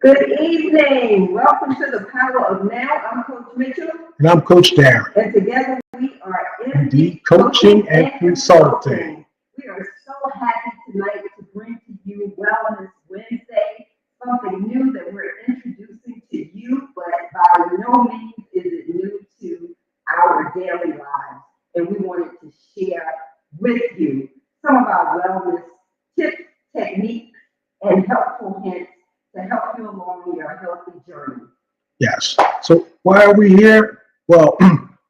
Good evening. Welcome to the Power of Now. I'm Coach Mitchell. And I'm Coach Darren. And together we are MD Coaching and Consulting. We are so happy tonight to bring to you Wellness Wednesday, something new that we're introducing to you, but by no means is it new to our daily lives. And we wanted to share with you some of our wellness tips, techniques, and helpful hints to help you along your healthy journey. Yes. So why are we here? Well,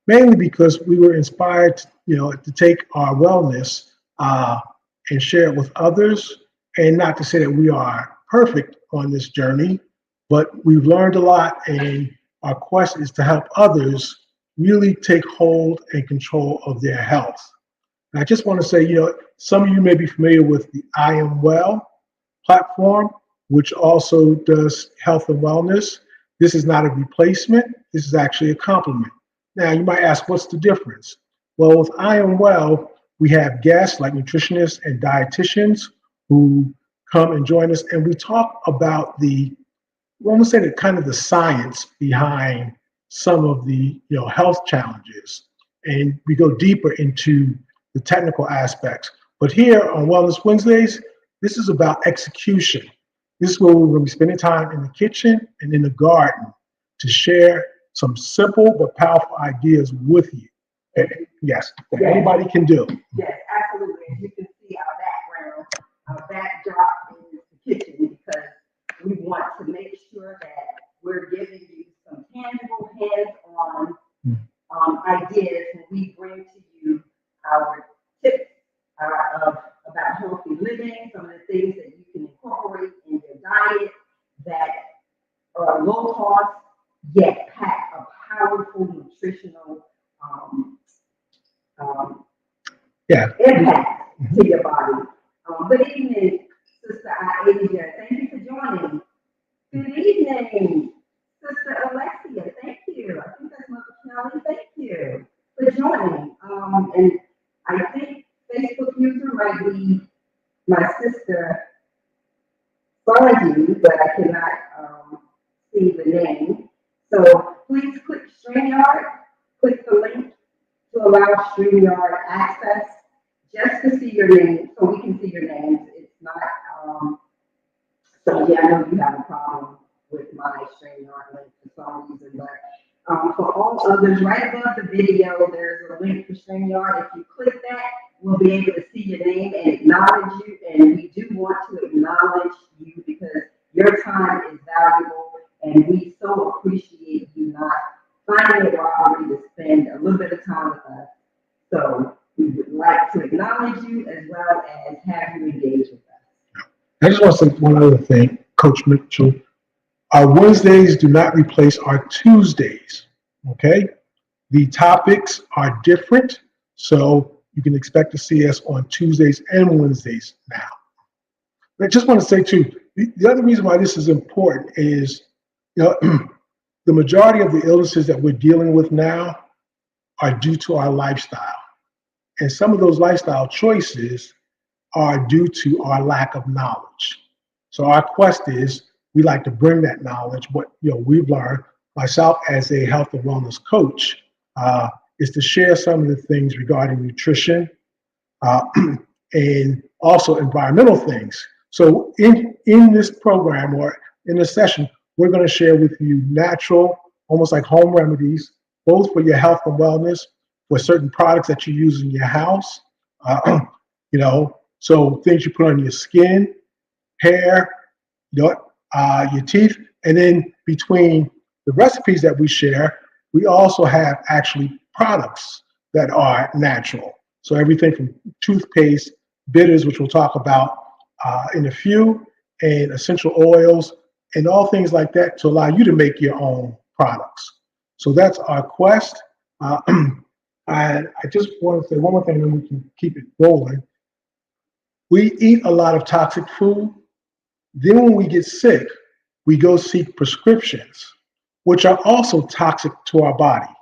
mainly because we were inspired, to take our wellness and share it with others. And not to say that we are perfect on this journey, but we've learned a lot, and our quest is to help others really take hold and control of their health. And I just want to say, some of you may be familiar with the I Am Well platform, which also does health and wellness. This is not a replacement. This is actually a complement. Now, you might ask, what's the difference? Well, with I Am Well, we have guests like nutritionists and dietitians who come and join us, and we talk about the kind of the science behind some of the health challenges, and we go deeper into the technical aspects. But here on Wellness Wednesdays, this is about execution. This is where we're going to be spending time in the kitchen and in the garden to share some simple but powerful ideas with you. And yes, that anybody can do. Yes, absolutely. As you can see our backdrop is the kitchen, because we want to make sure that we're giving you some tangible hands-on ideas when we bring to you our tips about healthy living, some of the things that you can incorporate in your diet that are low cost yet pack a powerful nutritional impact to your body. Good evening, Sister Asia. Thank you for joining. Good evening, Sister Alexia. Thank you. I think that's Mother Kelly. Thank you for joining. And I think Facebook user might be my sister Bonnie, but I cannot see the name. So please click StreamYard, click the link to allow StreamYard access just to see your name, so we can see your names. It's not, so yeah, I know you have a problem with my StreamYard link for some reason, but for all others, right above the video, there's a link for StreamYard. If you click that, we'll be able to see your name and acknowledge you. And we do want to acknowledge you because your time is valuable, and we so appreciate you not finding it robbery to spend a little bit of time with us. So we would like to acknowledge you as well as have you engage with us. I just want to say one other thing, Coach Mitchell. Our Wednesdays do not replace our Tuesdays, okay? The topics are different, so you can expect to see us on Tuesdays and Wednesdays now. But I just want to say, too, the other reason why this is important is, the majority of the illnesses that we're dealing with now are due to our lifestyle. And some of those lifestyle choices are due to our lack of knowledge. So our quest is, we like to bring that knowledge, what we've learned, myself as a health and wellness coach, is to share some of the things regarding nutrition and also environmental things. So in this program, or in this session, we're going to share with you natural, almost like home remedies, both for your health and wellness, for certain products that you use in your house, so things you put on your skin, hair, your teeth, and then between the recipes that we share, we also have actually products that are natural. So everything from toothpaste, bitters, which we'll talk about in a few, and essential oils, and all things like that to allow you to make your own products. So that's our quest. I just want to say one more thing, and then we can keep it rolling. We eat a lot of toxic food. Then when we get sick, we go seek prescriptions, which are also toxic to our body.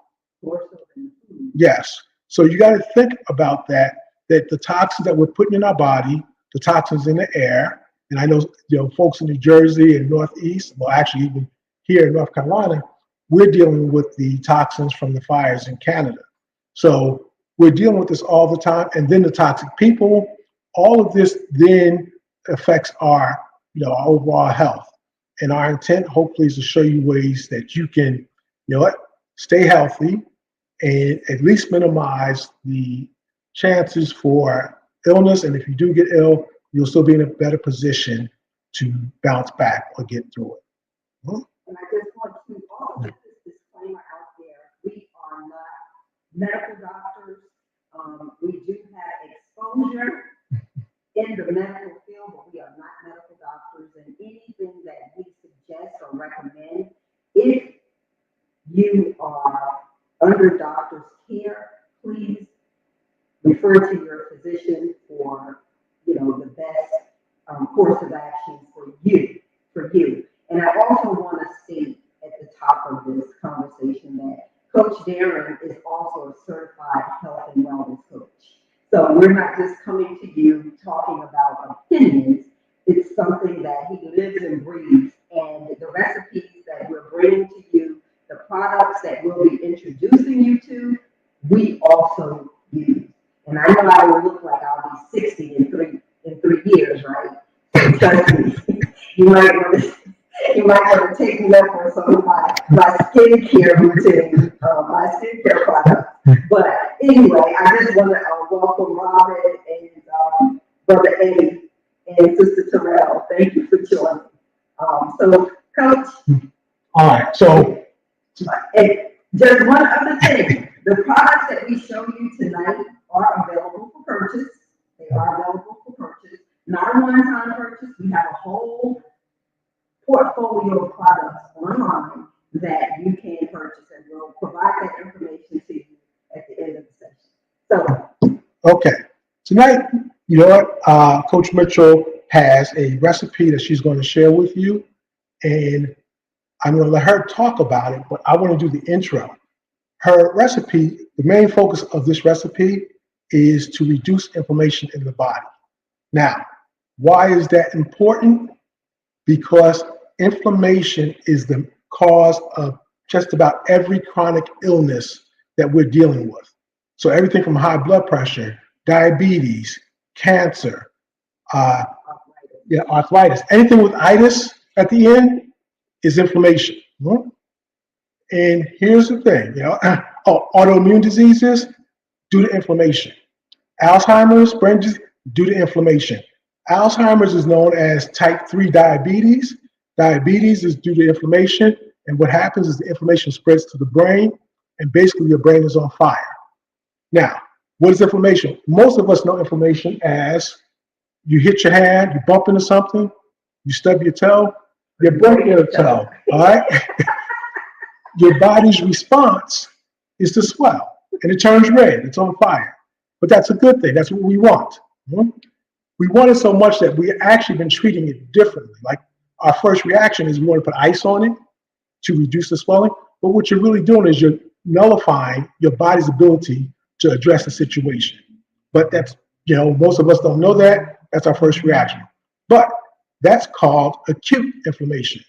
Yes. So you got to think about that the toxins that we're putting in our body, the toxins in the air, And I know, folks in New Jersey and Northeast, well, actually even here in North Carolina, we're dealing with the toxins from the fires in Canada. So we're dealing with this all the time. And then the toxic people, all of this then affects our, our overall health. And our intent, hopefully, is to show you ways that you can, stay healthy and at least minimize the chances for illness. And if you do get ill, you'll still be in a better position to bounce back or get through it. And I just want to also put this disclaimer out there. We are not medical doctors. We do have exposure in the medical field, but we are not medical doctors. And anything that we suggest or recommend, if you are under doctor's care, please refer to your physician for, the best course of action for you. And I also want to state at the top of this conversation that Coach Darren is also a certified health and wellness coach. So we're not just coming to you talking about opinions. It's something that he lives and breathes. And the recipes that we're bringing to you, the products that we'll be introducing you to, we also use. And I know I will look like I'll be 60 in three years, right? So trust me, you might want to take me up on some of my skincare routine, my skincare products. But anyway, I just want to welcome Robin and Brother Eddie and Sister Terrell. Thank you for joining. So, Coach. All right. So, and just one other thing: the products that we show you tonight are available for purchase. They are available for purchase. Not a one-time purchase. We have a whole portfolio of products online that you can purchase, and we'll provide that information to you at the end of the session. So, okay. Tonight, Coach Mitchell has a recipe that she's going to share with you, and I'm going to let her talk about it, but I want to do the intro. Her recipe, the main focus of this recipe is to reduce inflammation in the body. Now, why is that important? Because inflammation is the cause of just about every chronic illness that we're dealing with. So everything from high blood pressure, diabetes, cancer, arthritis, anything with itis at the end is inflammation. And here's the thing, autoimmune diseases due to inflammation. Alzheimer's, brain disease, due to inflammation. Alzheimer's is known as type 3 diabetes. Diabetes is due to inflammation, and what happens is the inflammation spreads to the brain, and basically your brain is on fire. Now, what is inflammation? Most of us know inflammation as you hit your hand, you bump into something, you stub your toe, you're breaking your toe, all right? Your body's response is to swell, and it turns red, it's on fire. But that's a good thing, that's what we want. We want it so much that we've actually been treating it differently. Like our first reaction is we want to put ice on it to reduce the swelling. But what you're really doing is you're nullifying your body's ability to address the situation. But that's, most of us don't know that. That's our first reaction. But that's called acute inflammation.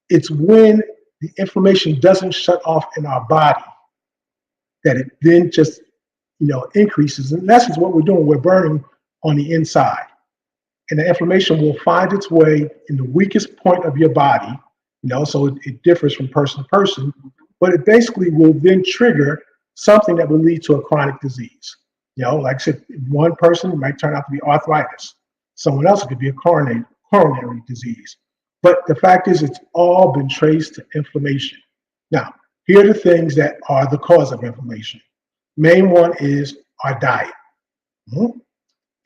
It's when the inflammation doesn't shut off in our body that it then just, increases. And that's just what we're doing. We're burning on the inside. And the inflammation will find its way in the weakest point of your body, so it differs from person to person, but it basically will then trigger something that will lead to a chronic disease. Like I said, one person might turn out to be arthritis. Someone else, it could be a coronary disease. But the fact is, it's all been traced to inflammation. Now, here are the things that are the cause of inflammation. Main one is our diet.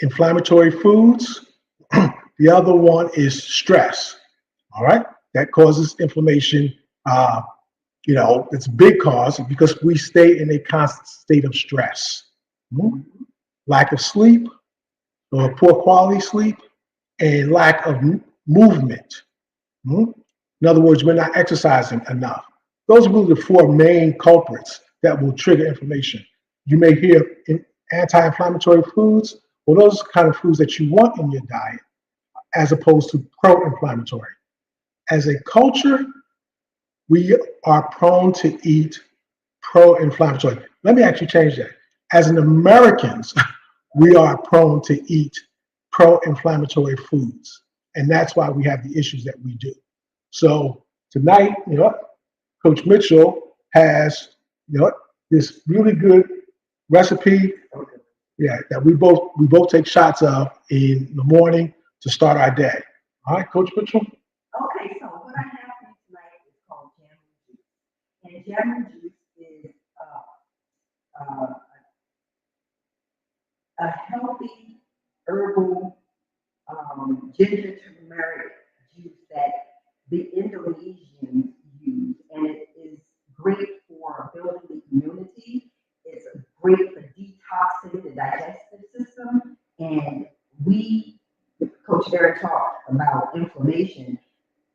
Inflammatory foods. The other one is stress. All right, that causes inflammation. It's a big cause because we stay in a constant state of stress. Lack of sleep, or poor quality sleep, and lack of movement. In other words, we're not exercising enough. Those are really the four main culprits that will trigger inflammation. You may hear anti-inflammatory foods. Well, those are the kind of foods that you want in your diet. as opposed to pro-inflammatory. As a culture, we are prone to eat pro-inflammatory. Let me actually change that. As an Americans, we are prone to eat pro-inflammatory foods. And that's why we have the issues that we do. So tonight, Coach Mitchell has, this really good recipe, that we both take shots of in the morning to start our day. All right, Coach Mitchell? Okay, so what I have for you tonight is called jamming juice. And jamming juice is a healthy herbal ginger turmeric juice that the Indonesians use, and it is great for building the immunity. It's great for detoxing the digestive system, and Coach Darren talked about inflammation.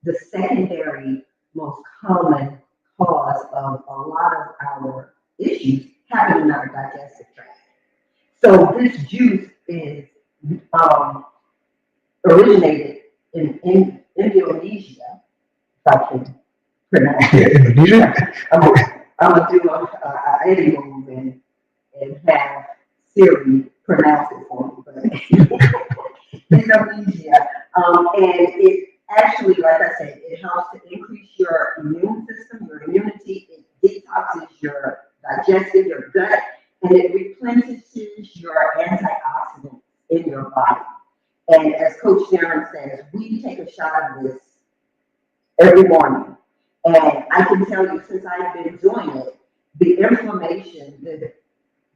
The secondary most common cause of a lot of our issues happen in our digestive tract. So this juice is originated in Indonesia, if I can pronounce it. Indonesia? I'm gonna do a Eddie move and have Siri pronounce it for me, but Indonesia. And it actually, like I said, it helps to increase your immune system, your immunity. It detoxes your digestive, your gut, and it replenishes your antioxidants in your body. And as Coach Darren says, we take a shot of this every morning. And I can tell you, since I've been doing it, the inflammation,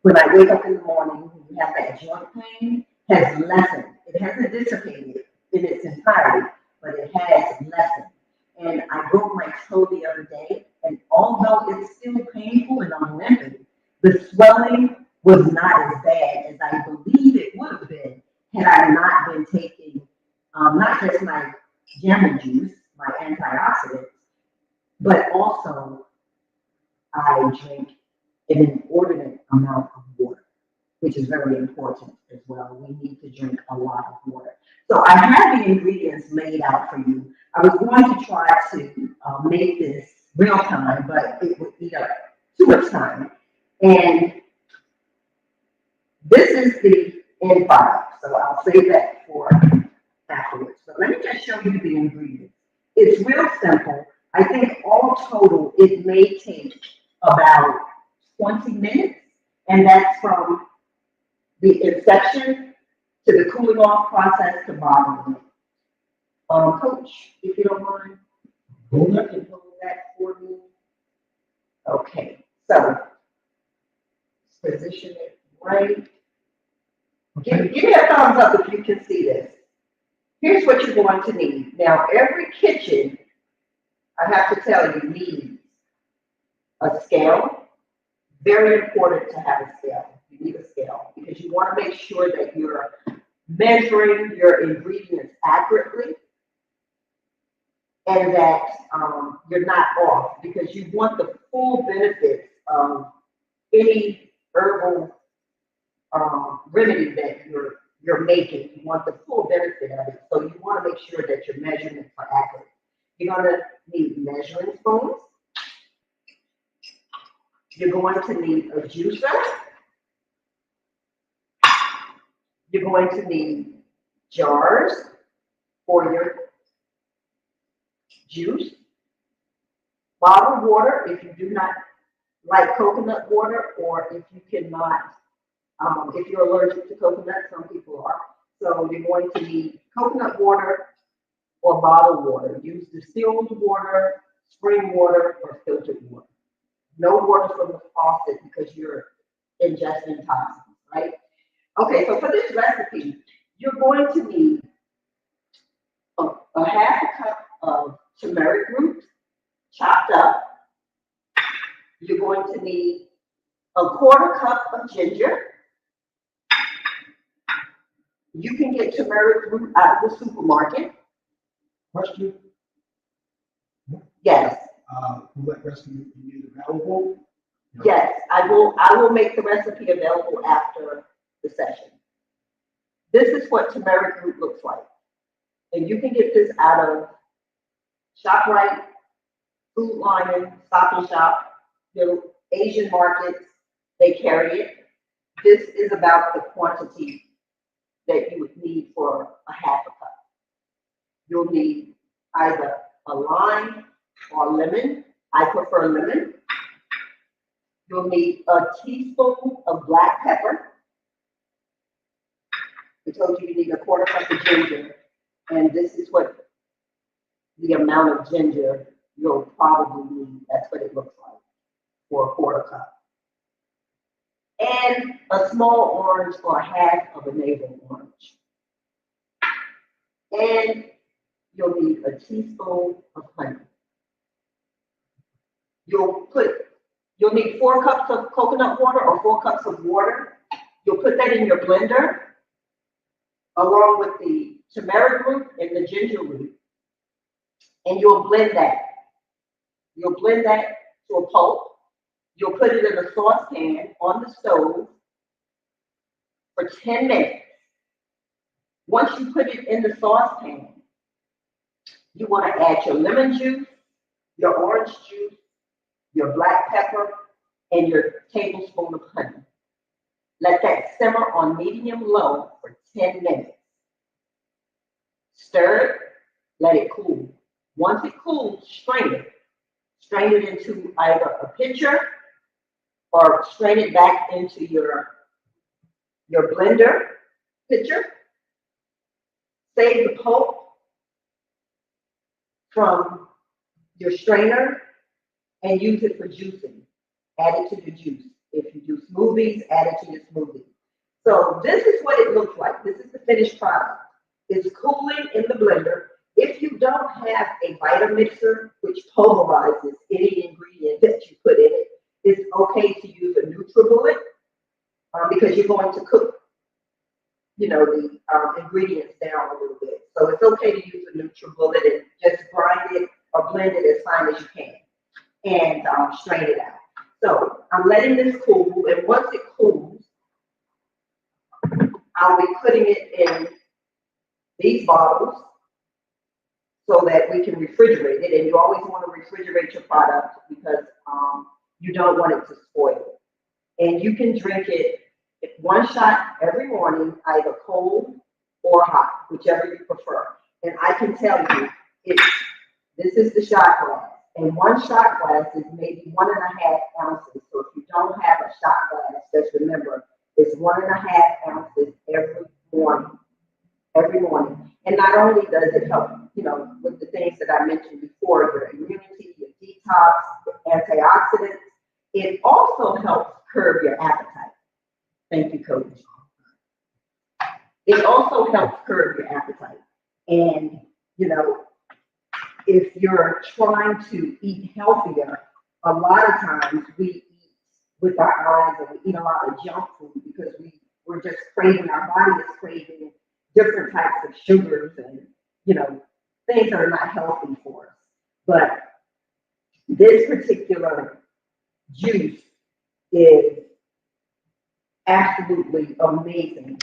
when I wake up in the morning, you have that joint pain, has lessened. It hasn't dissipated in its entirety, but it has lessened. And I broke my toe the other day, and although it's still painful and I'm limping, the swelling was not as bad as I believe it would have been had I not been taking not just my jamming juice, my antioxidants, but also I drink an inordinate amount of water, which is very important as well. We need to drink a lot of water. So I have the ingredients laid out for you. I was going to try to make this real time, but it would eat up too much time. And this is the end product, so I'll save that for afterwards. But let me just show you the ingredients. It's real simple. I think all total, it may take about 20 minutes, and that's from the inception to the cooling off process to bottling it. Coach, if you don't mind, you can hold that for me. Okay, so position it right. Give me a thumbs up if you can see this. Here's what you're going to need. Now, every kitchen, I have to tell you, needs a scale. Very important to have a scale. You need a scale because you want to make sure that you're measuring your ingredients accurately and that you're not off, because you want the full benefits of any herbal remedy that you're making. You want the full benefit of it, so you want to make sure that your measurements are accurate. You're going to need measuring spoons. You're going to need a juicer. You're going to need jars for your juice. Bottled water if you do not like coconut water, or if you cannot, if you're allergic to coconut, some people are. So you're going to need coconut water or bottled water. Use distilled water, spring water, or filtered water. No water from the faucet because you're ingesting toxins, right? Okay, so for this recipe, you're going to need a half a cup of turmeric root chopped up. You're going to need a quarter cup of ginger. You can get turmeric root out of the supermarket. Question? Yes. Will that recipe be available? No. Yes, I will make the recipe available after the session. This is what turmeric root looks like. And you can get this out of ShopRite, Food Lion, Stop and Shop, Asian markets, they carry it. This is about the quantity that you would need for a half a cup. You'll need either a lime or lemon. I prefer lemon. You'll need a teaspoon of black pepper. I told you you need a quarter cup of ginger, and this is what the amount of ginger you'll probably need. That's what it looks like for a quarter cup. And a small orange or half of a navel orange. And you'll need a teaspoon of honey. You'll need 4 cups of coconut water or 4 cups of water. You'll put that in your blender along with the turmeric root and the ginger root. And you'll blend that. You'll blend that to a pulp. You'll put it in a saucepan on the stove for 10 minutes. Once you put it in the saucepan, you want to add your lemon juice, your orange juice, your black pepper, and your tablespoon of honey. Let that simmer on medium-low for 10 minutes. Stir it, let it cool. Once it cools, strain it. Strain it into either a pitcher or strain it back into your blender pitcher. Save the pulp from your strainer and use it for juicing. Add it to the juice. If you do smoothies, add it to your smoothie. So this is what it looks like. This is the finished product. It's cooling in the blender. If you don't have a Vitamixer, which pulverizes any ingredient that you put in it, it's okay to use a NutriBullet because you're going to cook, the ingredients down a little bit. So it's okay to use a NutriBullet and just grind it or blend it as fine as you can and strain it out. So I'm letting this cool, and once it cools, I'll be putting it in these bottles so that we can refrigerate it. And you always want to refrigerate your product because you don't want it to spoil. And you can drink it 1 shot every morning, either cold or hot, whichever you prefer. And I can tell you, this is the shot glass. And 1 shot glass is maybe 1.5 ounces. So if you don't have a shot glass, just remember, it's 1.5 ounces every morning. And not only does it help, with the things that I mentioned before, your immunity, your detox, antioxidants, it also helps curb your appetite. Thank you, Coach. It also helps curb your appetite. And, if you're trying to eat healthier, a lot of times we eat with our eyes and we eat a lot of junk food because we're just craving, our body is craving different types of sugars and, things that are not healthy for us. But this particular juice is absolutely amazing,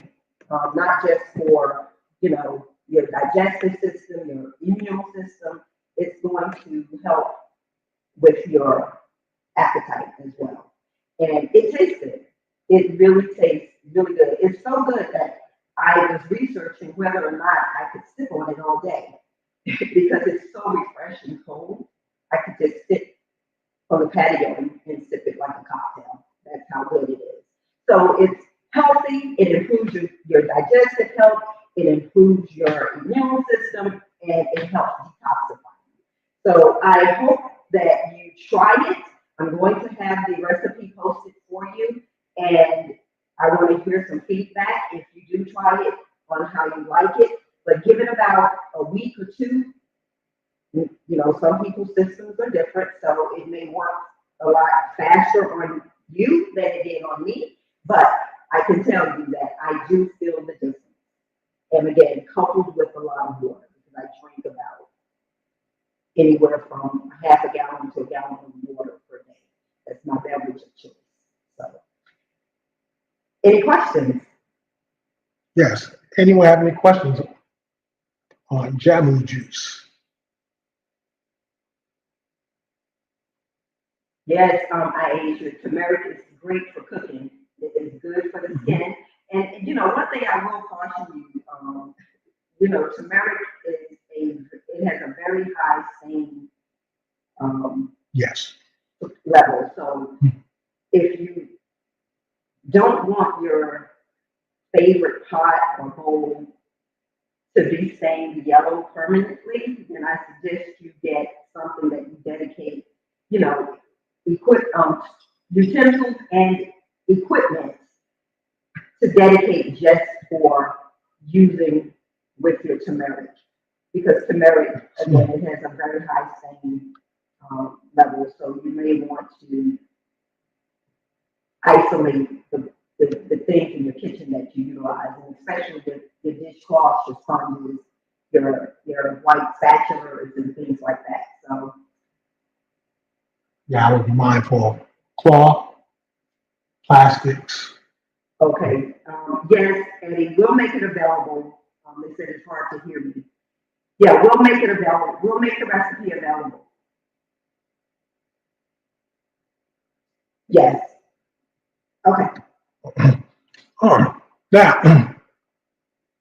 not just for, your digestive system, your immune system. It's going to help with your appetite as well. And it tastes good. It really tastes really good. It's so good that I was researching whether or not I could sip on it all day because it's so refreshing cold. I could just sit on the patio and sip it like a cocktail. That's how good it is. So it's healthy. It improves your digestive health. It improves your immune system, and it helps detoxify you. So I hope that you try it. I'm going to have the recipe posted for you, and I want to hear some feedback if you do try it on how you like it. But give it about a week or 2. Some people's systems are different, so it may work a lot faster on you than it did on me. But I can tell you that I do feel the difference. And again, coupled with a lot of water, because I drink about anywhere from half a gallon to a gallon of water per day. That's my beverage of choice. So, any questions? Yes. Anyone have any questions on jamu juice? Yes, I age it. Turmeric is great for cooking. It is good for the skin. And you know, one thing I will caution you, you know, turmeric it has a very high stain Yes. level. So if you don't want your favorite pot or bowl to be stained yellow permanently, then I suggest you get something that you dedicate, you know, utensils and equipment to dedicate just for using with your turmeric. Because turmeric, again, it has a very high stain level, so you may want to isolate the things in your kitchen that you utilize, and especially with your dishcloths, your sponges, your white spatulas and things like that. So Yeah, I would be mindful of cloth, plastics. okay, yes, Eddie, we'll make it available. They said it's hard to hear me. Yeah, we'll make it available. We'll make the recipe available. Yes. Okay. Now,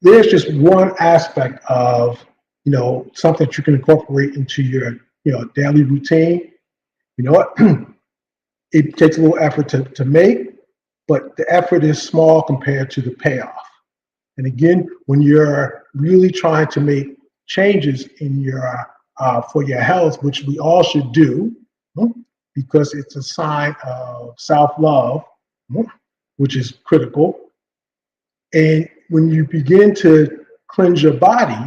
there's just one aspect of, something that you can incorporate into your, daily routine. You know what? It takes a little effort to make, but the effort is small compared to the payoff. And again, when you're really trying to make changes in your for your health, which we all should do, because it's a sign of self-love, which is critical. And when you begin to cleanse your body,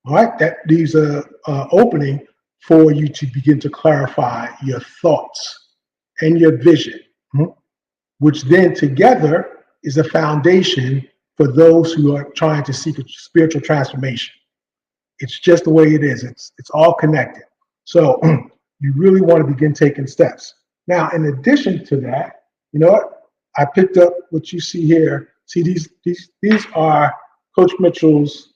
all right, that leaves a opening for you to begin to clarify your thoughts and your vision, which then together is a foundation for those who are trying to seek a spiritual transformation. It's just the way it is. It's all connected. So you really want to begin taking steps. Now, in addition to that, you know what? I picked up what you see here. See, these are Coach Mitchell's,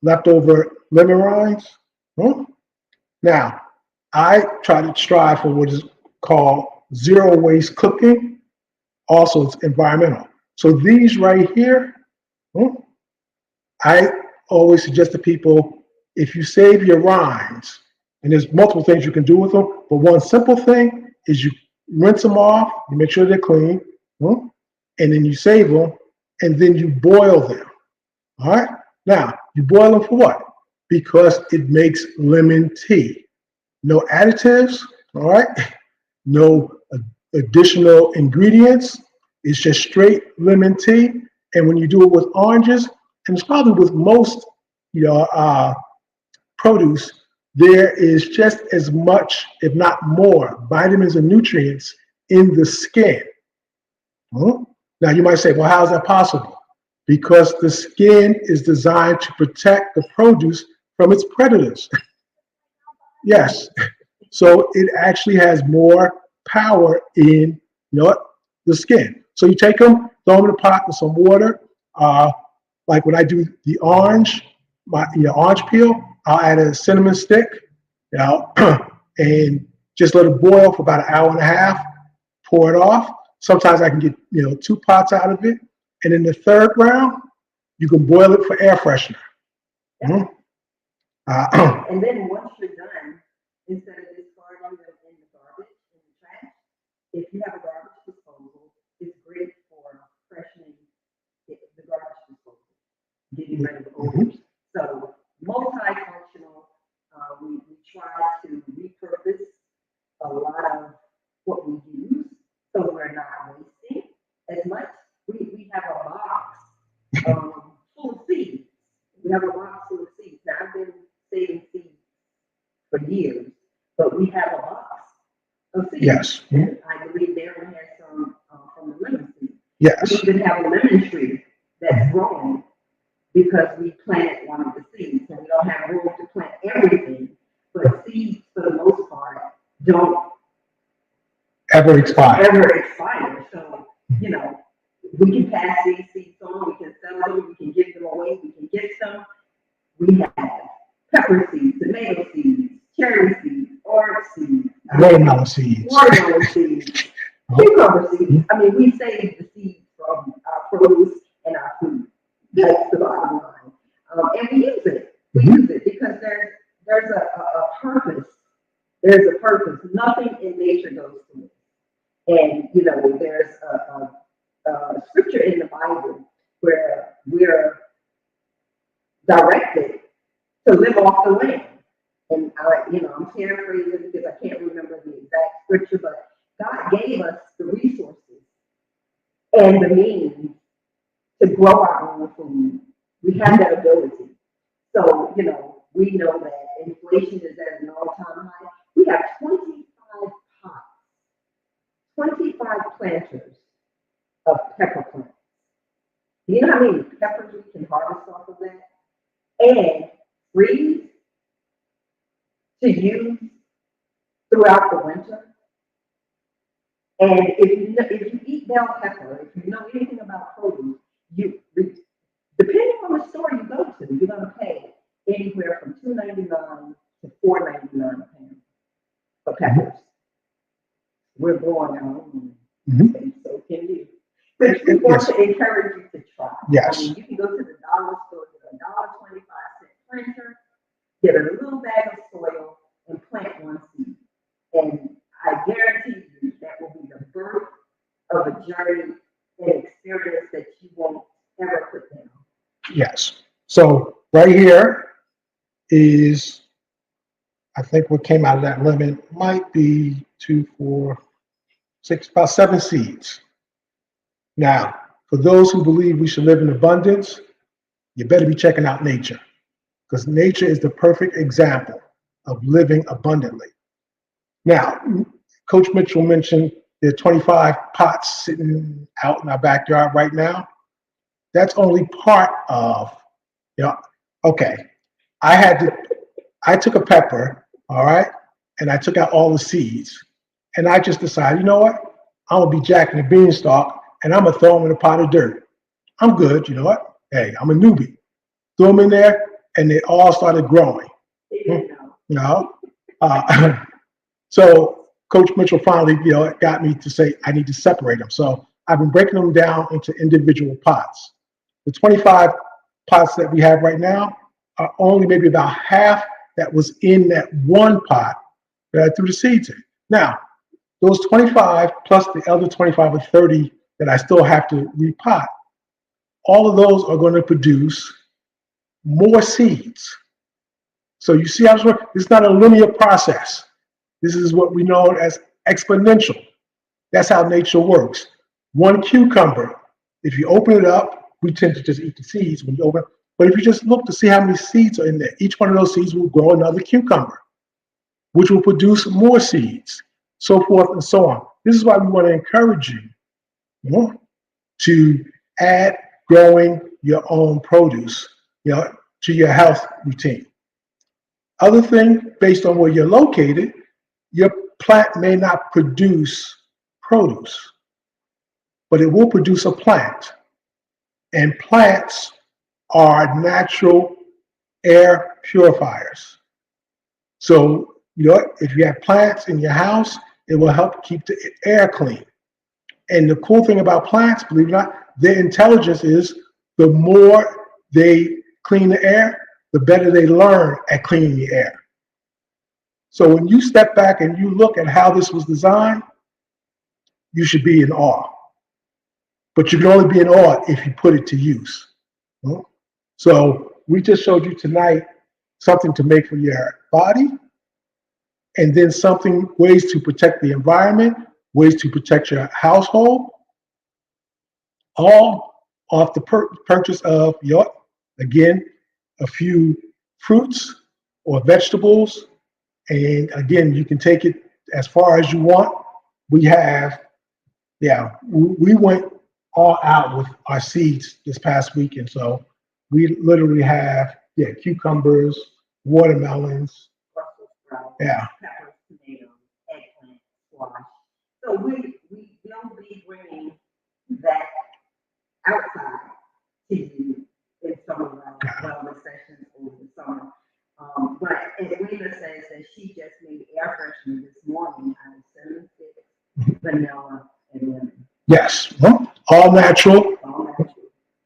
leftover lemon rinds. Now, I try to strive for what is called zero waste cooking. Also, it's environmental. So these right here, I always suggest to people, if you save your rinds, and there's multiple things you can do with them, but one simple thing is you rinse them off, you make sure they're clean, and then you save them, and then you boil them. All right? Now, you boil them for what? Because it makes lemon tea. No additives, all right? No additional ingredients. It's just straight lemon tea. And when you do it with oranges, and it's probably with most produce, there is just as much, if not more, vitamins and nutrients in the skin. Now you might say, well, how is that possible? Because the skin is designed to protect the produce from its predators. Yes. So it actually has more power in the skin. So you take them, throw them in a pot with some water. Like when I do the orange peel, I'll add a cinnamon stick, and just let it boil for about an hour and a half. Pour it off. Sometimes I can get 2 pots out of it, and in the third round, you can boil it for air freshener. And then once you're done, instead of discarding them in the garbage, in the trash, if you have a garbage disposal, it's great for freshening the garbage disposal, getting rid of odors. So multifunctional, we try to repurpose a lot of what we use, so we're not wasting as much. We have a box full of seeds. We have a box full of seeds. Now I've been saving seeds for years, but we have a box of seeds. Yes. And I believe Darren has some from the lemon seeds. Yes. We even have a lemon tree that's growing because we planted one of the seeds, and we don't have room to plant everything, but seeds, for the most part, don't ever expire. So, we can pass these seeds on, we can sell them, we can give them away, we can get some, We have pepper seeds, tomato seeds, cherry seeds, orange seeds, Watermelon seeds. watermelon seeds, cucumber seeds. I mean, we save the seeds from our produce and our food. That's the bottom line. And we use it. We use it because there's a purpose. There's a purpose. Nothing in nature goes to it. And, you know, there's a scripture in the Bible where we're directed to live off the land. And I'm paraphrasing because I can't remember the exact scripture, but God gave us the resources and the means to grow our own food. We have that ability. So, we know that inflation is at an all-time high. We have 25 pots, 25 planters of pepper plants. Do you know how many peppers we can harvest off of that? And freeze to use throughout the winter. And if you eat bell pepper, if you know anything about produce, depending on the store you go to, you're going to pay anywhere from $2.99 to $4.99 a pound for peppers. We're growing our own, and so can you. But we want to encourage you to try. Yes. I mean, you can go to the dollar store, get a $1.25 planter, get a little bag of soil, and plant one seed. And I guarantee you that will be the birth of a journey and experience that you won't ever put down. Yes. So right here is, I think what came out of that lemon might be 2, 4, 6, about 7 seeds. Now, for those who believe we should live in abundance, you better be checking out nature, because nature is the perfect example of living abundantly. Now, Coach Mitchell mentioned there are 25 pots sitting out in our backyard right now. That's only part of, okay, I took a pepper, all right, and I took out all the seeds, and I just decided, you know what, I'm gonna be Jack and the Beanstalk, and I'm gonna throw them in a pot of dirt. I'm good, you know what? Hey, I'm a newbie. Threw them in there, and they all started growing. So Coach Mitchell finally, got me to say I need to separate them. So I've been breaking them down into individual pots. The 25 pots that we have right now are only maybe about half that was in that one pot that I threw the seeds in. Now, those 25 plus the other 25 or 30 that I still have to repot, all of those are going to produce more seeds. So you see how it's working? It's not a linear process. This is what we know as exponential. That's how nature works. One cucumber, if you open it up, we tend to just eat the seeds when you open it. But if you just look to see how many seeds are in there, each one of those seeds will grow another cucumber, which will produce more seeds, so forth and so on. This is why we want to encourage you to add growing your own produce, to your health routine. Other thing, based on where you're located, your plant may not produce produce, but it will produce a plant. And plants are natural air purifiers. So, if you have plants in your house, it will help keep the air clean. And the cool thing about plants, believe it or not, their intelligence is the more they clean the air, the better they learn at cleaning the air. So when you step back and you look at how this was designed, you should be in awe. But you can only be in awe if you put it to use. So we just showed you tonight something to make for your body, and then ways to protect the environment, ways to protect your household, all off the purchase of again, a few fruits or vegetables. And again, you can take it as far as you want. We went all out with our seeds this past week. And so we literally have, cucumbers, watermelons. Yeah. Peppers, tomatoes, eggplant, squash. So we will be bringing that outside to you in some of our wellness sessions over the made air freshener this morning out of cinnamon sticks, vanilla, and lemon. Yes, all natural. All natural.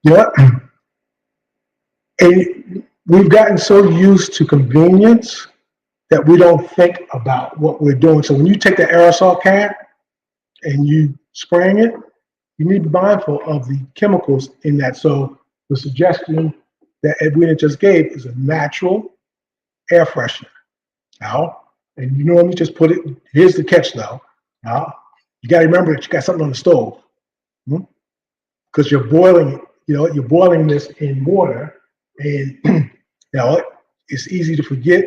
Yeah. And we've gotten so used to convenience that we don't think about what we're doing. So when you take the aerosol can and you spraying it, you need to be mindful of the chemicals in that. So the suggestion that Edwina just gave is a natural air freshener. Now, and you normally just put it, here's the catch though. Now, you got to remember that you got something on the stove because you're boiling it, you're boiling this in water and, it's easy to forget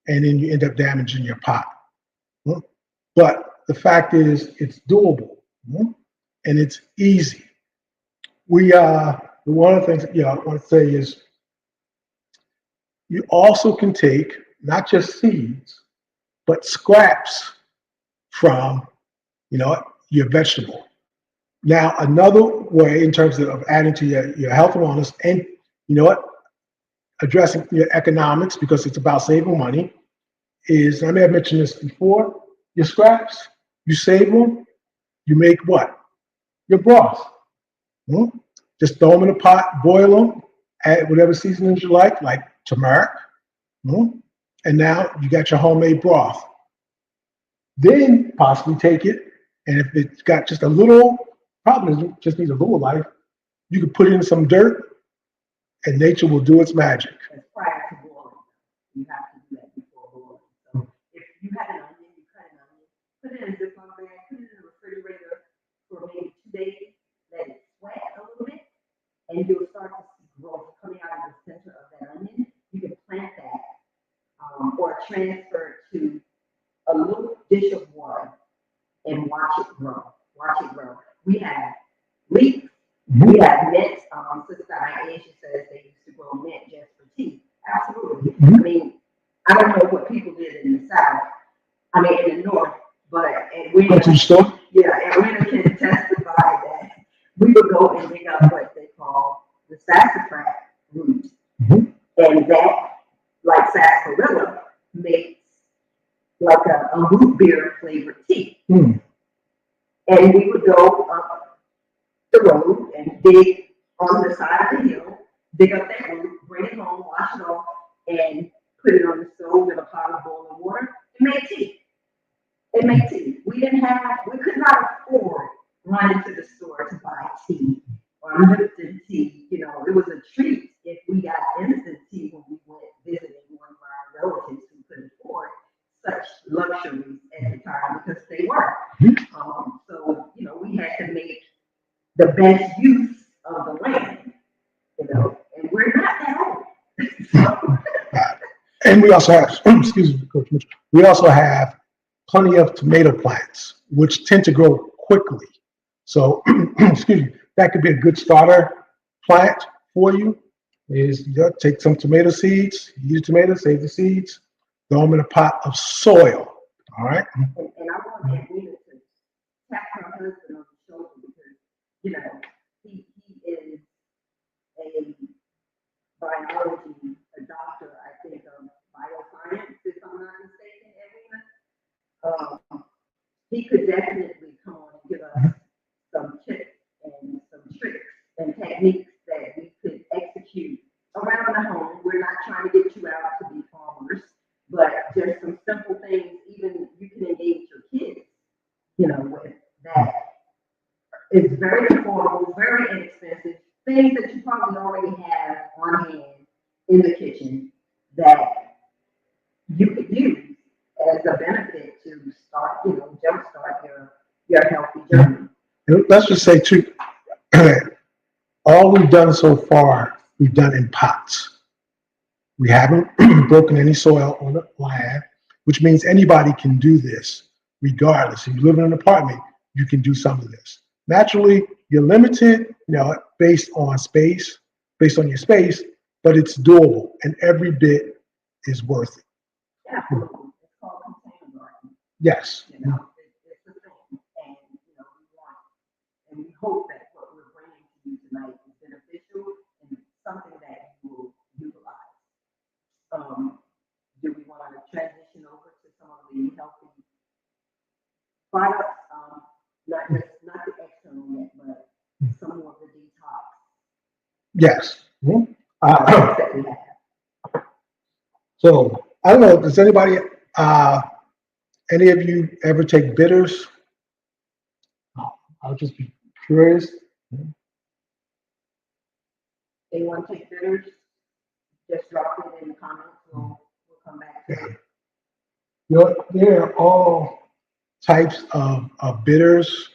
and then you end up damaging your pot. But the fact is, it's doable and it's easy. One of the things I want to say is you also can take not just seeds, but scraps from, your vegetable. Now, another way in terms of adding to your health and wellness and, addressing your economics because it's about saving money is, I may have mentioned this before, your scraps, you save them, you make what? Your broth. Just throw them in a pot, boil them, add whatever seasonings you like turmeric, and now you got your homemade broth. Then possibly take it, and if it's got just a little problem, it just needs a little life, you can put it in some dirt, and nature will do its magic. That's prior to boiling. You have to do that before boiling. So if you have an onion, you cut an onion, put it in a Ziploc bag, put it in the refrigerator for maybe 2 days, let it sweat a little bit, and you'll start to see growth coming out of the center of that onion. You can plant that or transfer it to a little dish of water and watch it grow. Watch it grow. We have leeks. We have mint. Sister Aisha says they used to grow mint just for tea. Absolutely. I mean, I don't know what people did in the South. I mean, in the North, but Go to the store? Edwina can testify that we would go and dig up what they call the sassafras root, and that, like sarsaparilla, makes like a root beer flavored tea. And we would go up the road and dig on the side of the hill, dig up that root, bring it home, wash it off, and put it on the stove in a pot of boiling water and make tea. It made tea. We could not afford running to the store to buy tea or Lipton tea. It was a treat if we got instant tea when we went visiting one of our relatives who couldn't afford such luxuries at the time because they were. So, we had to make the best use of the land, and we're not that old. So, And we also have, excuse me, Coach Mitchell, we also have plenty of tomato plants, which tend to grow quickly. So, excuse me, that could be a good starter plant for you. Is take some tomato seeds, use tomatoes, save the seeds, throw them in a pot of soil. All right. and I want Edwina to tap her husband on the shoulder because, he is a biology, a doctor, I think, of bioscience, if I'm not mistaken, Edwina. He could definitely come on and give us some tips and some tricks and techniques that we could execute around the home. We're not trying to get you out to be farmers, but just some simple things, even you can engage your kids, with that. It's very affordable, very inexpensive, things that you probably already have on hand in the kitchen that you could use as a benefit to start, jumpstart your healthy journey. Let's just say too, all we've done so far, we've done in pots. We haven't broken any soil on the land, which means anybody can do this regardless. If you live in an apartment, you can do some of this. Naturally, you're limited, based on your space, but it's doable and every bit is worth it. Absolutely. It's called container gardening. Yes. It's a thing. And we hope that what we're bringing to you tonight is beneficial and something that you will utilize. Do we want to transition over to some of the the healthy products, not the external yet, but some more of the detox Yes. Mhm. products that we have. So I don't know, does anybody, any of you ever take bitters? I'll just be curious. Anyone take bitters? Just drop it in the comments. We'll come back to it. There are all types of bitters,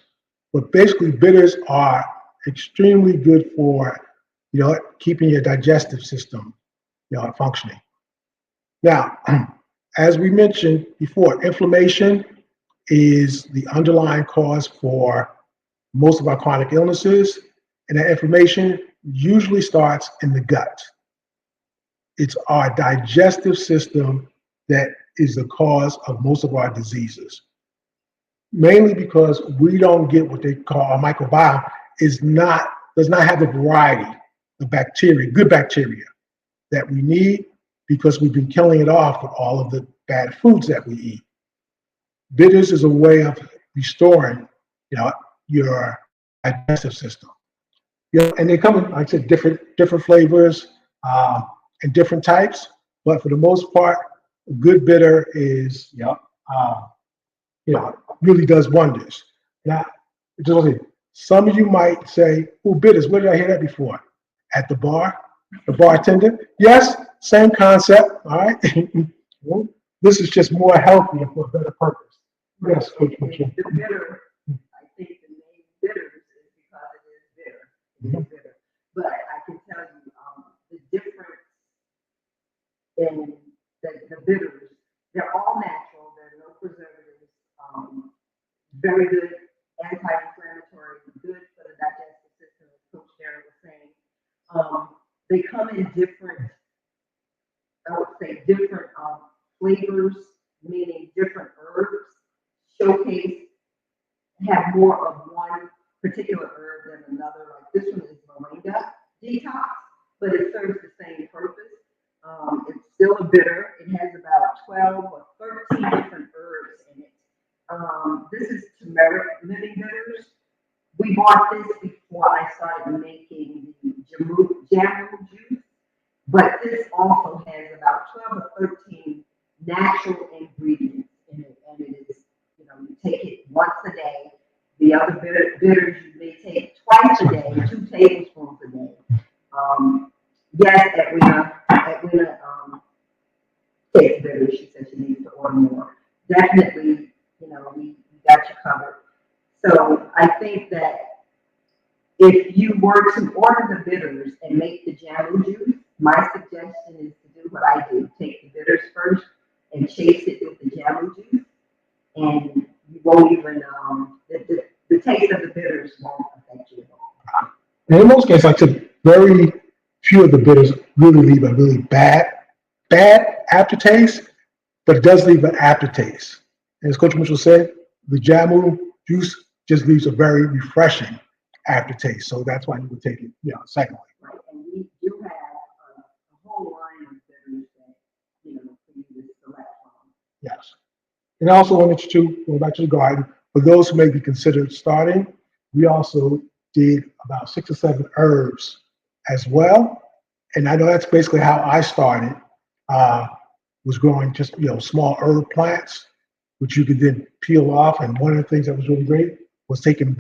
but basically bitters are extremely good for, keeping your digestive system, functioning. Now, as we mentioned before, inflammation is the underlying cause for most of our chronic illnesses, and that inflammation usually starts in the gut. It's our digestive system that is the cause of most of our diseases. Mainly because we don't get what they call our microbiome does not have the variety of bacteria, good bacteria that we need, because we've been killing it off with all of the bad foods that we eat. Bitters is a way of restoring, your digestive system. And they come in, like I said, different flavors and different types. But for the most part, a good bitter is, really does wonders. Now, some of you might say, "Oh, bitters, where did I hear that before?" At the bar, the bartender. Yes, same concept. All right. This is just more healthy and for a better purpose. Yes, Coach Mitchell. The bitter, I think the name bitters is because it is bitter. It is bitter. But I can tell you the difference in the bitters. They're all natural. There are no preservatives. Very good anti-inflammatory, good for the digestive system, as Coach Darren was saying. They come in different, I would say, different flavors, meaning different herbs. Showcase have more of one particular herb than another. Like this one is moringa detox, but it serves the same purpose. It's still a bitter. It has about 12 or 13 different herbs in it. This is turmeric living bitters. We bought this before I started making the jamu juice, but this also has about 12 or 13 natural ingredients in it, and it is, you take it once a day. The other bitters you may take twice a day, 2 tablespoons a day. Yes, Edwina takes bitters. She said she needs to order more. Definitely, we got you covered. So I think that if you were to order the bitters and make the jamu juice, my suggestion is to do what I do. Take the bitters first and chase it with the jamu juice, and you won't even, the taste of the bitters won't affect you at all. And in most cases, like I said, very few of the bitters really leave a really bad aftertaste, but it does leave an aftertaste. And as Coach Mitchell said, the jamu juice just leaves a very refreshing aftertaste. So that's why you would take it, secondly. Right, and we do have a whole line of bitters that, for you to select from. Yes. And I also wanted to go back to the garden. For those who may be considered starting, we also did about 6 or 7 herbs as well. And I know that's basically how I started, was growing just, small herb plants, which you could then peel off. And one of the things that was really great was taking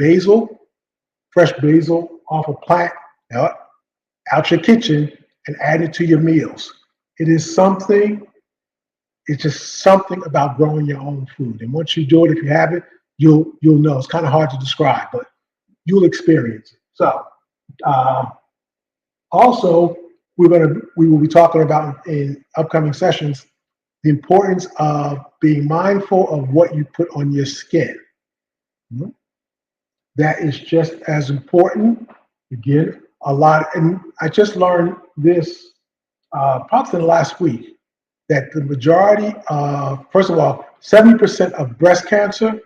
fresh basil off a plant, out your kitchen and add it to your meals. It's just something about growing your own food. And once you do it, if you have it, you'll know. It's kind of hard to describe, but you'll experience it. So also, we will be talking about in upcoming sessions the importance of being mindful of what you put on your skin. That is just as important. Again, and I just learned this probably last week, that the majority of, first of all, 70% of breast cancer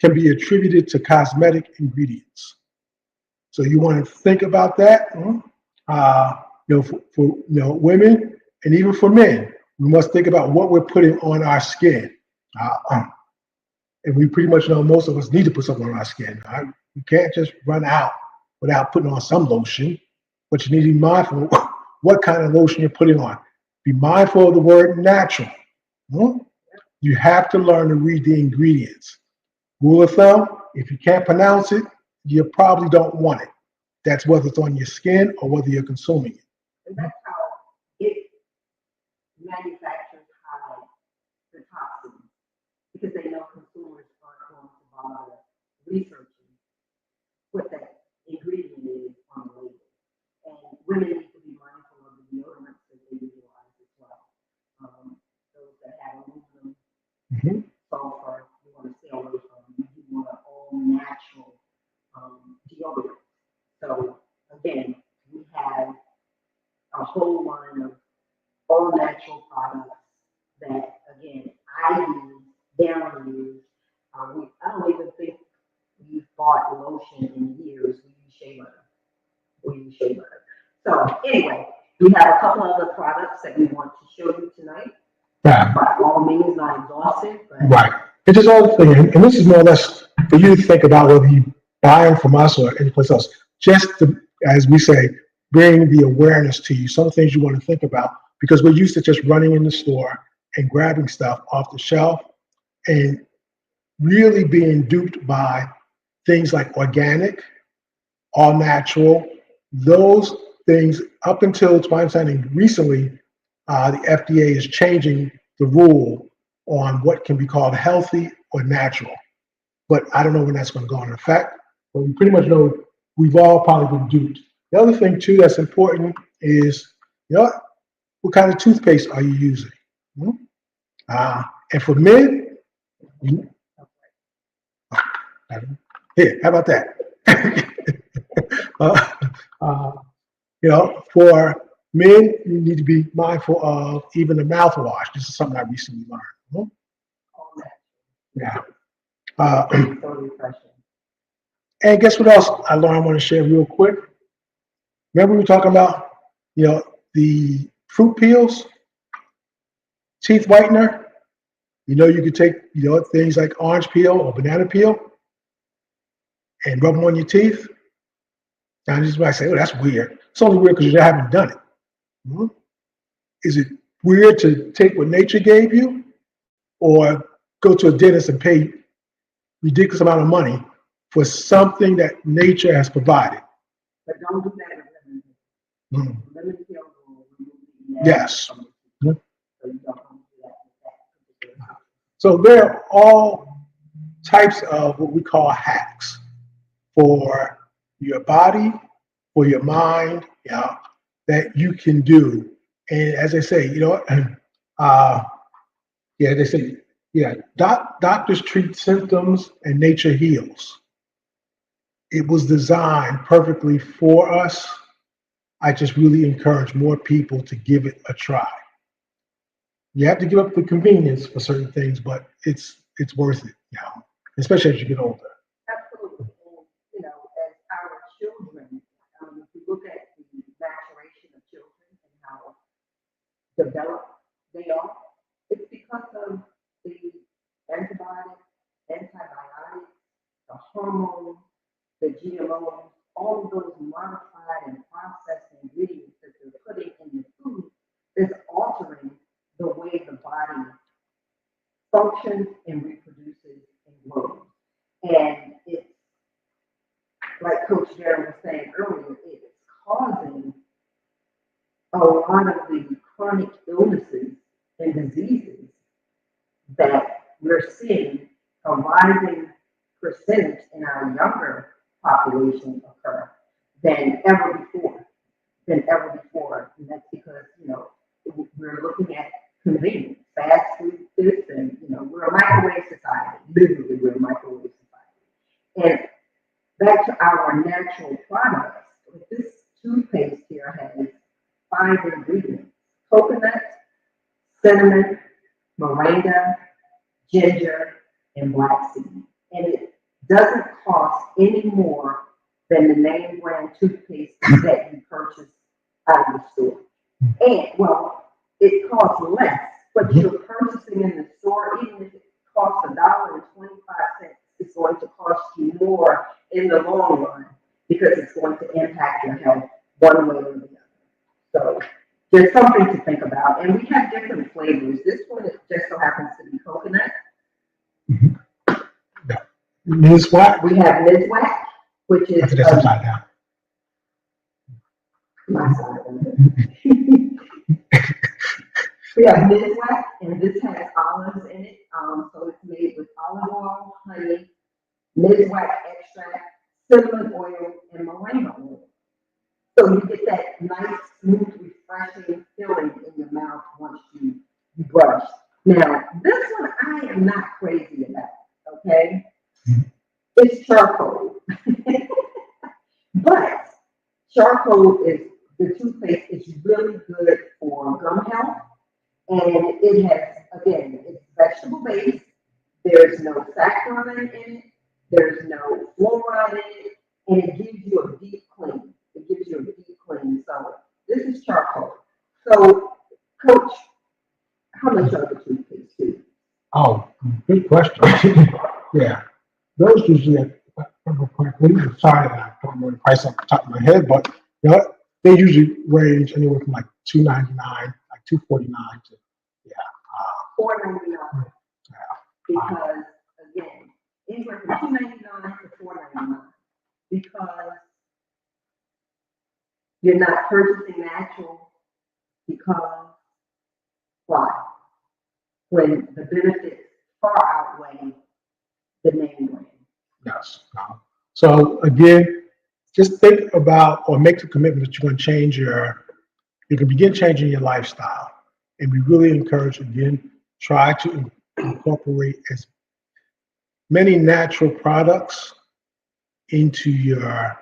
can be attributed to cosmetic ingredients. So you want to think about that. For women and even for men, we must think about what we're putting on our skin. And we pretty much know most of us need to put something on our skin. You can't just run out without putting on some lotion, but you need to be mindful of what kind of lotion you're putting on. Be mindful of the word natural. Hmm? You have to learn to read the ingredients. Rule of thumb, if you can't pronounce it, you probably don't want it. That's whether it's on your skin or whether you're consuming it. And that's how it manufactures hide the toxins, because they know consumers aren't going to bother researching what that ingredient is on the label. And women need to be mindful of the deodorants that they utilize as well. Those that have aluminum, Mhm. sulfur, you want to stay away from. You want an all natural deodorant. So again, we have a whole line of all natural products that, again, I use, Darren use. I don't even think we've bought lotion in years. We use shea butter. We use shea butter. So anyway, we have a couple other products that we want to show you tonight. Yeah. By all means, not exhaustive, but Right. It's just other thing, and this is more or less for you to think about whether you buy them from us or anyplace else. Just to, as we say, bring the awareness to you. Some things you want to think about because we're used to just running in the store and grabbing stuff off the shelf and really being duped by things like organic, all natural. Those things, up until to my understanding, recently, the FDA is changing the rule on what can be called healthy or natural. But I don't know when that's going to go into effect. But we pretty much know we've all probably been duped. The other thing too that's important is, you know, what kind of toothpaste are you using? Hmm? And for men, you, here, how about that? uh, uh, for men, you need to be mindful of even the mouthwash. This is something I recently learned. Hmm? all that Yeah. Uh, is so refreshing. and guess what else I learned? I want to share real quick. Remember we were talking about, the fruit peels, teeth whitener. You could take, things like orange peel or banana peel and rub them on your teeth. Now, this is why I say, oh, that's weird. It's only weird because you haven't done it. Mhm. Is it weird to take what nature gave you or go to a dentist and pay ridiculous amount of money for something that nature has provided? But don't do that with lemon. Mhm. Lemon peel will remove the Yes. from the Mhm. teeth. So you don't want to do that with that particular. So there are all types of what we call hacks for your body, for your mind, that you can do. And as I say, uh, they say, doctors treat symptoms and nature heals. It was designed perfectly for us. I just really encourage more people to give it a try. You have to give up the convenience for certain things, but it's worth it, especially as you get older. Absolutely. And, as our children, if you look at the maturation of children and how developed they are, it's because of the antibiotics, the hormones, the GMOs, all of those modified and processed ingredients that they're putting in the food is altering the way the body functions and reproduces and grows. And it's like Coach Jerry was saying earlier, it's causing a lot of the chronic illnesses and diseases that we're seeing a rising percentage in our younger population occur than ever before, And that's because, we're looking at convenience, fast food, this, and, we're a microwave society. Literally, we're a microwave society. And back to our natural products, this toothpaste here has 5 ingredients: coconut, cinnamon, moringa, ginger, and black seed. And it doesn't cost any more than the name brand toothpaste that you purchase out of the store. And, well, it costs less, but you're purchasing in the store, even if it costs $1.25, it's going to cost you more in the long run because it's going to impact your health one way or the other. So there's something to think about. And we have different flavors. This one just so happens to be coconut. Yeah. Ms. Watt? We have Mizwack, which is That's upside down. my side of it. We have Mizwack, and this has olives in it. So it's made with olive oil, honey, Mizwack extract, cinnamon oil, and moringa oil. So you get that nice, smooth, refreshing feeling in your mouth once you brush. Now, this one I am not crazy about, okay? It's charcoal. But charcoal is, the toothpaste is really good for gum health. And it has, again, it's vegetable based. There's no saccharin in it. There's no fluoride in it. And it gives you a deep clean. It gives you a deep clean. So this is charcoal. So, Coach, how much are the toothpaste too? Oh, good question. Yeah. Those usually, if I remember correctly, sorry, I don't remember the price off the top of my head, but you know, they usually range anywhere from like $2.99, like $2.49 to $4.99. Because again, anywhere from $2.99 to $4.99. Because you're not purchasing natural. Because why? When the benefits far outweigh the name brand. yes. So again, just think about or make the commitment that you're going to change you can begin changing your lifestyle. And we really encourage, again, try to incorporate as many natural products into your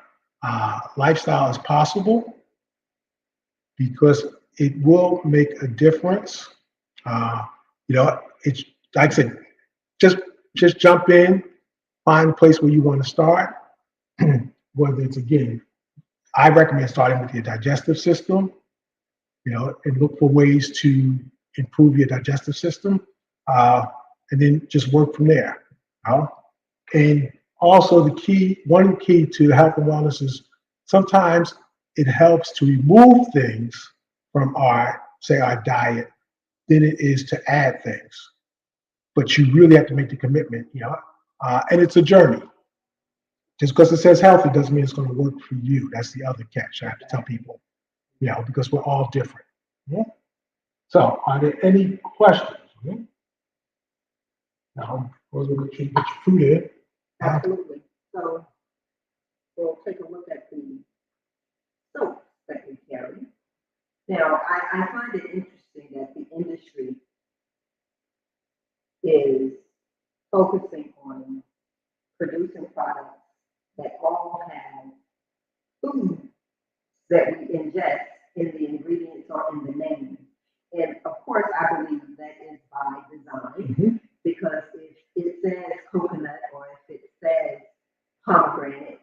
lifestyle as possible because it will make a difference. You know, it's like I said, just jump in, find a place where you want to start. Whether it's again, I recommend starting with your digestive system, you know, and look for ways to improve your digestive system, and then just work from there. You know? And also one key to health and wellness is sometimes it helps to remove things from our diet than it is to add things. But you really have to make the commitment, you know, and it's a journey. Just because it says healthy doesn't mean it's going to work for you. That's the other catch I have to tell people, you know, because we're all different. Yeah? So, are there any questions? Yeah? Now, we're going to get your food in. Absolutely. So we'll take a look at the soap that we carry. Now, I find it interesting that the industry is focusing on producing products that all have foods that we ingest in the ingredients or in the name. And of course, I believe that is by design because if it says coconut or if it says pomegranate,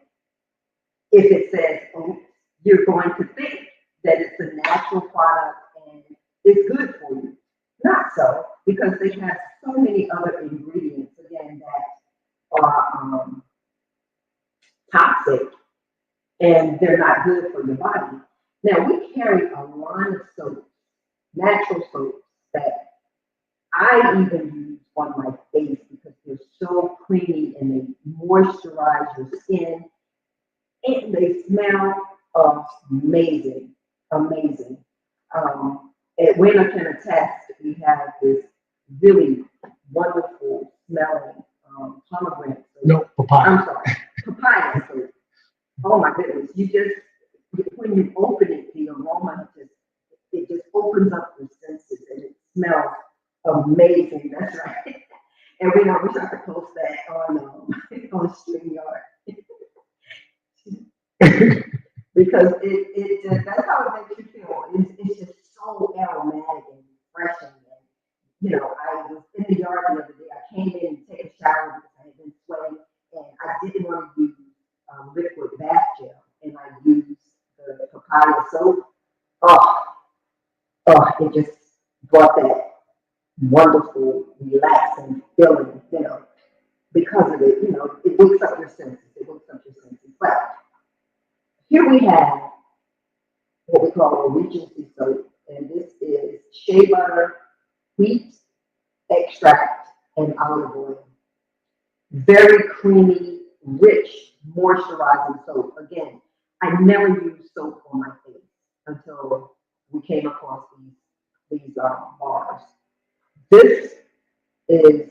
if it says oats, you're going to think that it's a natural product and it's good for you. Not so, because they have so many other ingredients, again, that are toxic and they're not good for your body. Now, we carry a line of soaps, natural soaps, that I even use on my face because they're so creamy and they moisturize your skin and they smell amazing, amazing. And Wayne can attest, we have this really wonderful smelling pomegranate soap. No, papaya. I'm sorry, papaya soap. Oh my goodness, when you open it, the aroma it just opens up your senses and it smells amazing. That's right. And we wish I could post that on StreamYard. Because it just, that's how it makes you feel. It's just so aromatic and refreshing. And, you know, I was in the yard the other day. I came in and take a shower because I had been sweating and I didn't want to use liquid bath gel. And I used the papaya soap. It just brought that wonderful, relaxing feeling because of it, it wakes up your senses, But here we have what we call a Regency soap, and this is shea butter, wheat extract, and olive oil. Very creamy, rich, moisturizing soap. Again, I never used soap on my face until we came across these bars. This is,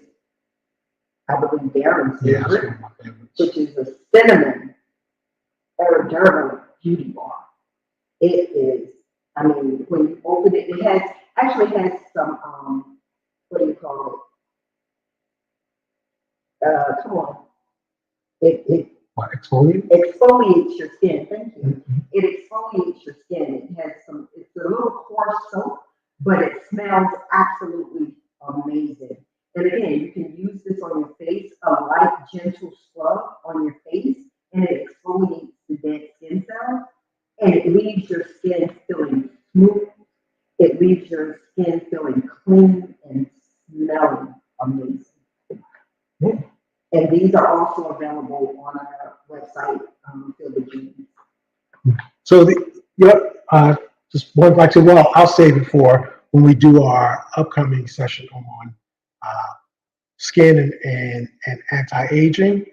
I believe, Darren's Yeah, that's favorite, one of my favorites. which is a cinnamon Herradura beauty bar. It is, I mean, when you open it, it actually has some, what do you call it? Come on. It What, exfoliate? exfoliates your skin. Thank you. Mhm. It exfoliates your skin. It's a little coarse soap, but it smells absolutely amazing. And again, you can use this on your face, a light, gentle scrub on your face, and it exfoliates the dead skin cells, and it leaves your skin feeling smooth. It leaves your skin feeling clean and smelling amazing. Yeah. And these are also available on our website, Feel the Dreams. So just one like to, well, I'll save it for when we do our upcoming session on skin and anti-aging,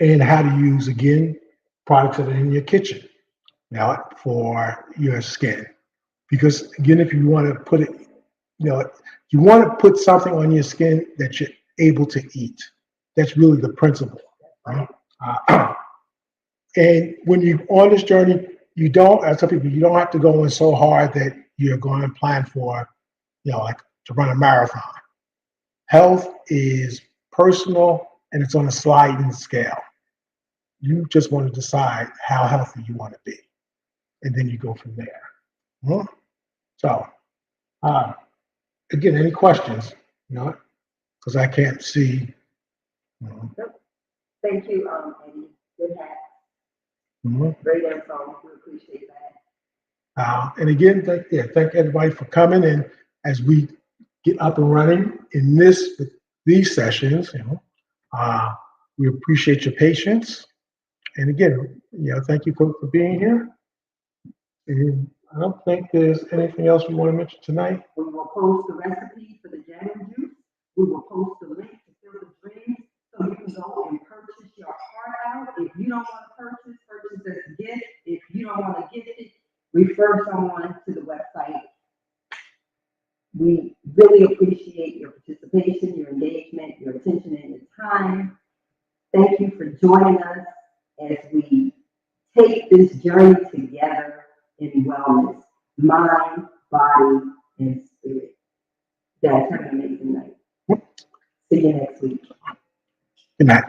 and how to use, again, products that are in your kitchen, for your skin. Because again, if you want to put it, you want to put something on your skin that you're able to eat. That's really the principle, right? And when you're on this journey, you don't, I tell people, you don't have to go in so hard that you're going to plan for, like to run a marathon. Health is personal and it's on a sliding scale. You just want to decide how healthy you want to be, and then you go from there. Mhm. So, again, any questions? Because I can't see. Thank you, Eddie. Good hat. Mhm. Great info. We appreciate that. And again, thank everybody for coming. And as we get up and running in these sessions, we appreciate your patience. And again, thank you for being here. And I don't think there's anything else we want to mention tonight. We will post the recipe for the jasmine juice. We will post the link to Feel the Dreams, so you can go and purchase your heart out. If you don't want to purchase as a gift. If you don't want to gift it, refer someone to the website. We really appreciate your participation, your engagement, your attention, and your time. Thank you for joining us as we take this journey together in wellness, mind, body, and spirit. Guys, have an amazing night. See you next week. Good night.